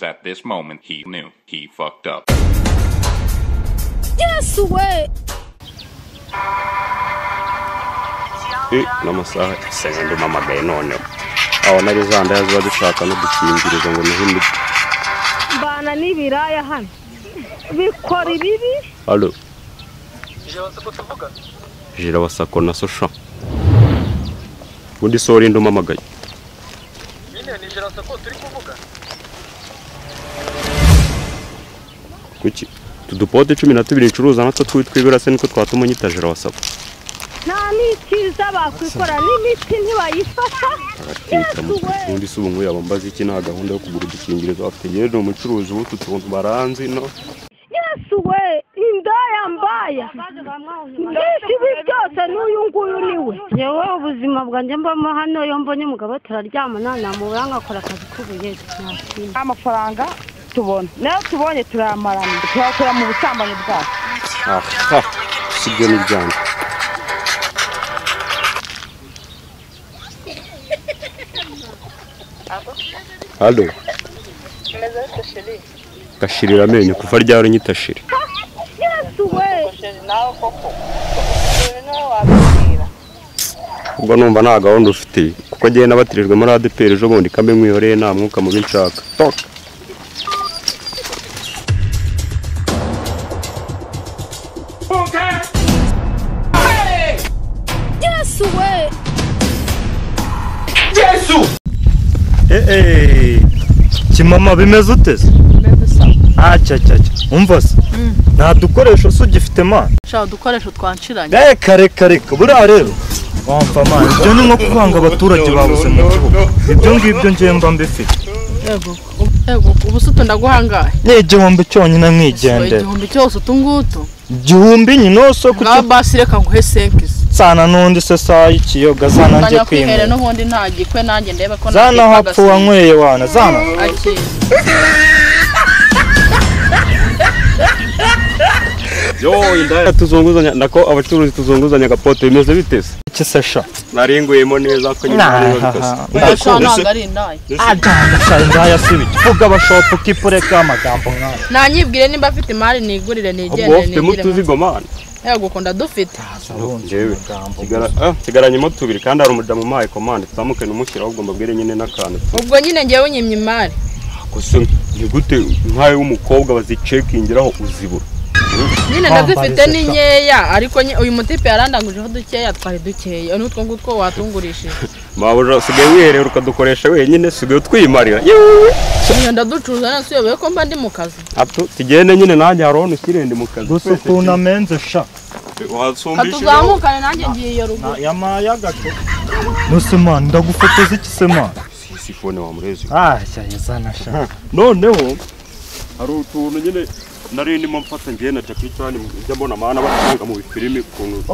was at this moment he knew he fucked up. Yes way. N'amasaha isenga ndumamagaye noneho aho nari zanda yazuba dushaka no dukingirizo ngo niho imiti Bana n'ibiraya hano bikora ibibi. Allo Jira wasako tuvuga Jira wasako na sosha Undi sori ndumamagaye Nyine ni jira wasako turi kuvuga Kuki tudupote 12 ncuruza natwe twitwibira se niko twatuma nyita Jira wasako Nta n'ikiza bakwikora n'imiti ntibayifata. Undi subungu yabambaza iki na gahunda yo kugura udukingirizo afite yero umucuruzi w'utu tuntu baranzi no Yesu we indaya mbaya. Ibi byose n'uyu nguyu niwe. Yewe ubuzima bwanjye mbamo hano yo mbonye umugabo turaryamana namubura nkakora akazi k'ubuyede. Amafaranga tubona nayo tubonye turamarana turakora mu busambanyi bwacu. sibyo ni byane Allo Meza shiri. Gashirira amenyo kuva ryari nyita shiri Yesu we Shiri nawe koko. Nawe wabwira. ubwo numva nta gahunda ufite kuko agiye nabatirijwe muri ADPR ejo bundi kambe mwihoreye nta mwuka mubi nshaka toka Yesu we Kimama bimeze uteze acha umva se nta dukoresho se ugifite man Sha dukoresho twanshiranye. kare buriya rero wamva man ibyo ni nko kuvanga abaturage babuze mu gihugu ibyo ngibyo ngiye mba mbifite Ego ubusuto ndaguhangaye. ni igihumbi cyonyine mwigendera Igihumbi cyose utunguto. igihumbi nyine so kuki Nga basi reka nguhe 5. sana nundi se saa ikiyoga zana nje kwihere n'ubundi nta gikwe nanjye ndebe ko zana hapfu wanyweye wana zana Aki. yo indaya tuzunguzanya nako abacuruzi tuzunguzanya gapote bimeze bitese iki se sha naringuyemo neza ko nyine Ndashaka indaya. ajana indaya sibiki vuga abashopu kipureka amagambo nk'ayo Nanyibwire nimba afite imari nigurire ubwo nigende ufite mutuzigo man Ego kunda dufite. Jewe sigaranyemo tubiri kandi ari umudamu maye commande tsamuke numushyira ahubwo mbabwire nyine nakane Ubwo nyine ngiye unyimye imari. gusa ni gute nkaye w'umukobwa bazicekingiraho uzibura Nyine ndazifite ni nkeya ariko uyu mutipe yarandangujeho dukeya twari dukeya n'utwo ngutwo watungurishije. Mabuja sigaye wiherera ukadukoresha wenyine sigaye twimarira yewe Nyenda ducuruza nasuyoboye ko mba ndi mu kazi. ato tigende nyine nanjye harone kirende mu kazi gusa ukuntu amenze sha wasumbisha Katuzamukane nanjye ngiye iyo rugo. yamaya gato nusema ndagufotoza iki sema sifone wa murezi yazana sha noneho hari utuntu nyine nari ndimo mfata ngiye na Jackie Chan njya mbona amana batanga mu filimi kuntu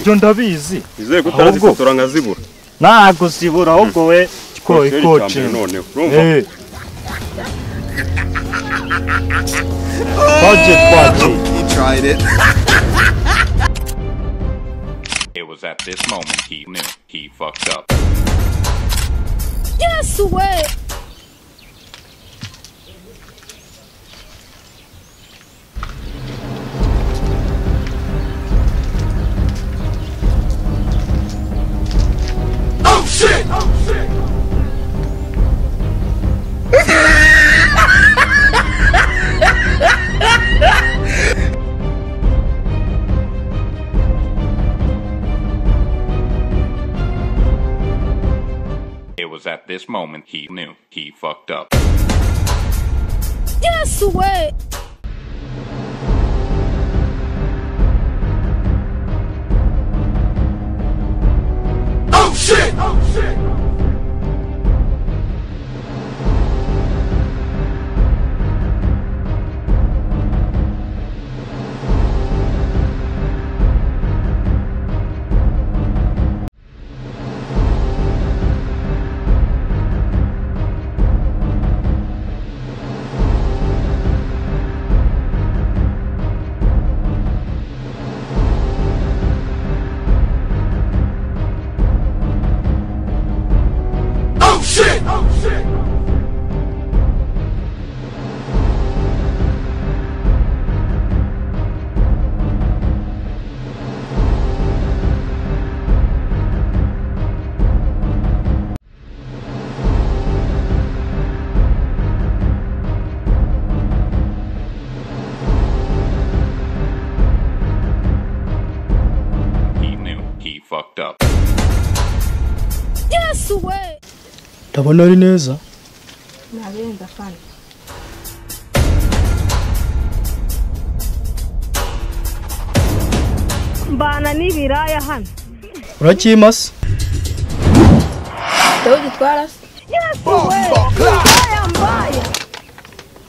ibyo ndabizi izeye kutarazifotora nkazibura ntago zibura ahubwo we koci noneho urumva twagiye tried it. It was at this moment he knew he fucked up. Yes way. Oh shit! It was at this moment he knew he fucked up. Yes way. Oh shit! Oh shit! ndabona ari neza. Narenza fani. mbana n'ibiraya hano. Urakimasa? Dawudi twara se. Yesu we indaya mbaya.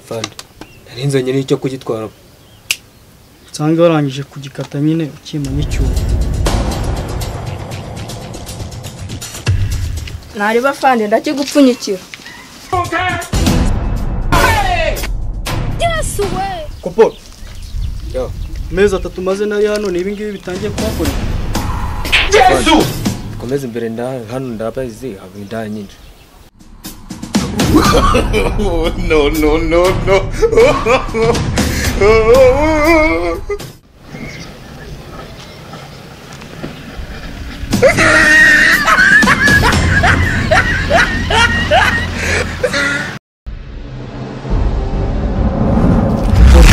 Fanda narinzanye n'icyo kugitwara. Nsanga warangije kugikata nyine ukimanye icyuma. Nari bafande ndakigupfunyikira. Yesu we. Kopo. Yo. Meza 3 maze nari hano ni ibingibi bitangiye kwakora. Yesu. Komeza imbere hano ndabazi abinda nyinshi. No, no, no, no.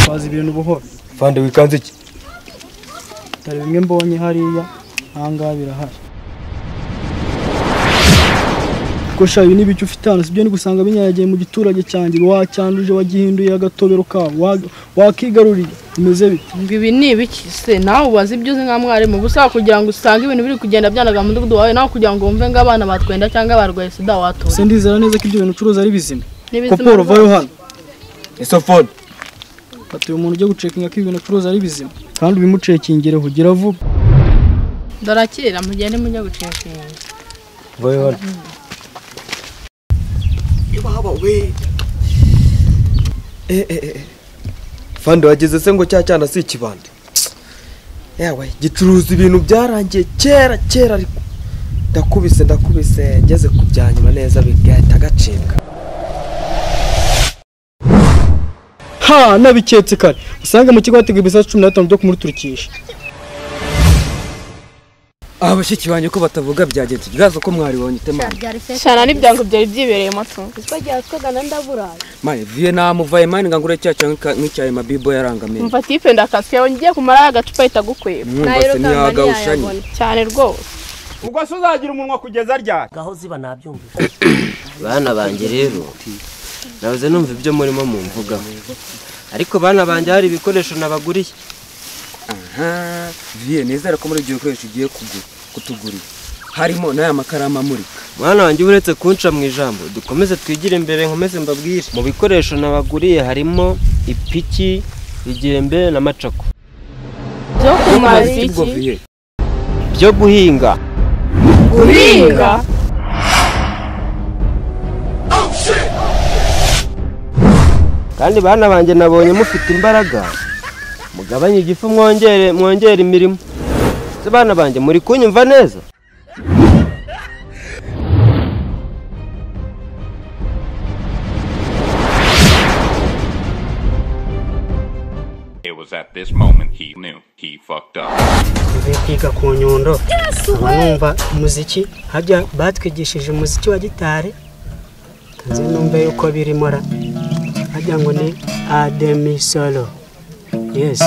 Fazi ibintu buhoro. Fanda wikanze iki? Tari bimwe mbonye hariya hanga birahari. Kosha ibi nibicyo ufite hano sibyo ni gusanga binyagiye mu giturage cyanjye wacyanduje wagihinduye agatobero kawe wakigaruriye umeze bite? Ngo ibi ni ibiki se nawe ubaza ibyo uzi nka mwarimu gusa kugira ngo usange ibintu biri kugenda byanaga mu mudugudu wawe nawe kugira ngo wumve ng'abana batwenda cyangwa barwaye sida watora. Se ndizera neza ko ibyo bintu ucuruza ari bizima. N'ibizima Koporo vayo hano. Isofone. Batuye umuntu ujye gucekinga ko ibintu ucuruza ari bizima kandi ubimucekingire hugira vuba. Ndarakira mugende mujya gucekinga. Vayo hano. Baba we. Fanda wageze se ngo cyana si ikibande. Yawe gicuruza ibintu byarangiye kera ariko ndakubise ngeze kubyanyuma neza bigahita gacinga. Ha nabiketse kare usanga mu kigo hateguye ibisa 15 byo kumuriturikisha. Abashiki banye ko batavuga byagenze kigazo ko mwari wonye tema. Shana n'ibyango byari byibereye matso. Twagiye twagana ndaburaye. Maye Vietnam uvaye mani ngangure cyaca nk'icyaye mabibo yarangamiye. Umva tipe ndakasye ngiye kumara agacupa itagukweba. Nayo ntiyagawushanye cyane rwose. Ubwo se uzagira umunwa kugeza ryari? Gaho ziba nabyumvise. Bana banje rero nabuze numva ibyo murimo mu mvuga. Ariko bana banje hari ibikoresho nabaguriye. Aha, vie neza ko muri ibyo bikoresho ugiye kutugurira. Harimo n'aya makarama murika. Mwana wanjye uretse kunca mu ijambo dukomeze twigire imbere nkomeze mbabwire. Mu bikoresho nabaguriye harimo ipiki, igembe na macako. Byo kumaziki. Byo guhinga. Guhinga. Kandi bana banje nabonye mufite imbaraga. Mugabanye igifu mwongere imirimo. Se bana banje muri kunyumva neza? It was at this moment he knew he fucked up. Kwiga ku Nyundo. Abanumva umuziki hajya batwigishije umuziki wa gitari. Kanze numve yuko birimo ra. Hajya ngo ni Ademi solo. Yes.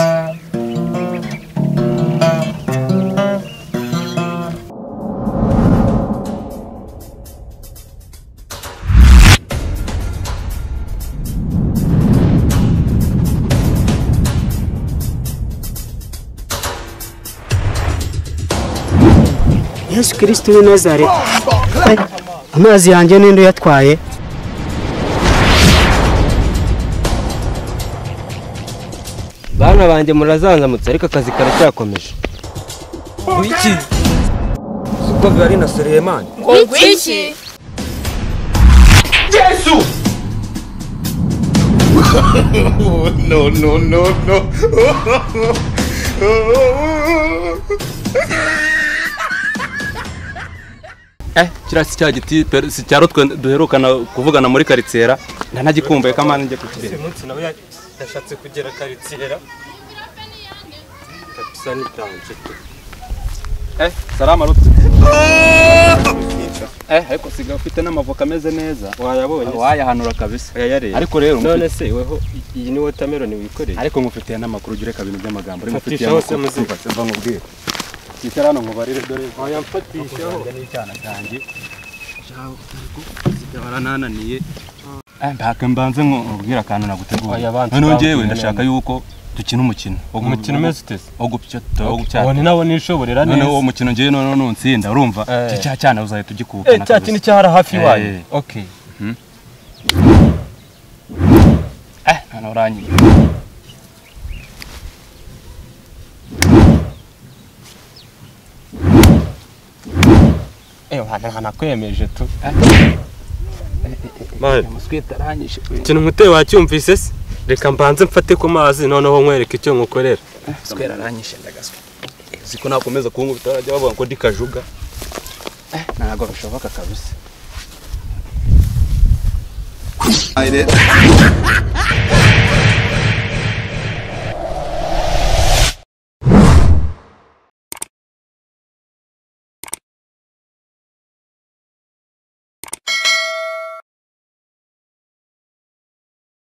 Yesu Kristo w'i Nazareti. Amazi yanjye ninde yatwaye? Bana banje murazanzamutse ariko akazi karacyakomeje. Wiki. Suko bari na Suleiman. Wiki. Yesu. No, no, no, no. Kira si cya giti si cyaro duherukana kuvugana muri karitsera ntanagikumbuye kamana nje kukireba. Umunsi nawe yashatse kugera karitsera. Kabisa ni tanje. Salama rutu. Ariko siga ufite n'amavoka ameze neza. Wayabonye. Wayahanura kabisa. Yayareye. Ariko rero none se weho iyi ni watermelon wikoreye. Ariko ngufitiye n'amakuru ugire kabintu by'amagambo. Uri mufitiye amakuru mva nkubwire. Kitara no nkubarire dore. Oya mfatishaho n'icyana cyanjye. Ciao. Waranananiye. Mpaka mbanze nkubwira akantu naguteguye. None ngewe ndashaka yuko dukina umukino. Umukino umeze utese? Ogupya. Ni nawo nishoborera neza. None uwo mukino ngewe none nutsinda urumva cyane uzahita ugikubukana. Cya kintu cyahara hafi wayo. Okay. None uranyiye. Hana kwemeje tu. Muswitaranyishe. Ikintu nkuteye wacyumvise se? Reka mbanze mfate ku mazi noneho nkwereka icyo ngukorera. Muswitaranyishe ndagaswe. Siko nakomeza kunkubita barajya bavuga ngo ndikajuga. Ntago bishoboka kabisa.